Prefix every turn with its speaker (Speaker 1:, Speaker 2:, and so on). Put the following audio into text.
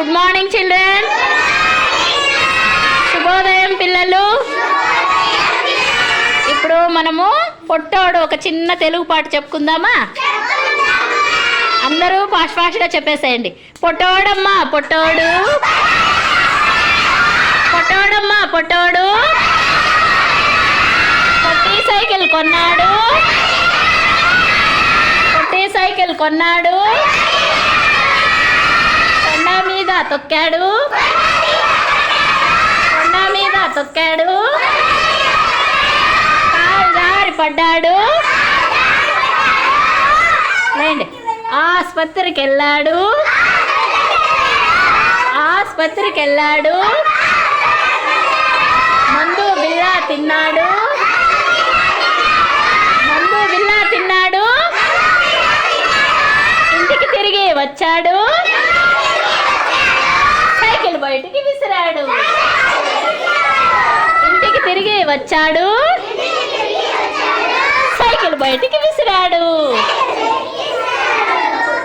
Speaker 1: Good morning children. శుభోదయం పిల్లలు. ఇప్పుడు మనము పొట్టోడు ఒక చిన్న తెలుగు పాట చెప్పుకుందామా? అందరూ ఫాస్ట్గా చెప్పేసేయండి. పొట్టోడమ్మా పొట్టోడు, పొట్టోడమ్మా పొట్టోడు పొట్టి సైకిల్ కొన్నాడు, పొట్టి సైకిల్ కొన్నాడు, కొండ మీద తొక్కాడు, కొండ మీద తొక్కాడు, కాలు పడ్డాడు, లేండి ఆసుపత్రికి వెళ్ళాడు, ఆసుపత్రికి వెళ్ళాడు, మందు బిల్లా తిన్నాడు, మందు బిల్లా తిన్నాడు, ఇంటికి తిరిగి వచ్చాడు, సైకిల్ బయటికి విసిరాడు, ఇంటికి తిరిగి వచ్చాడు, సైకిల్ బయటికి విసిరాడు.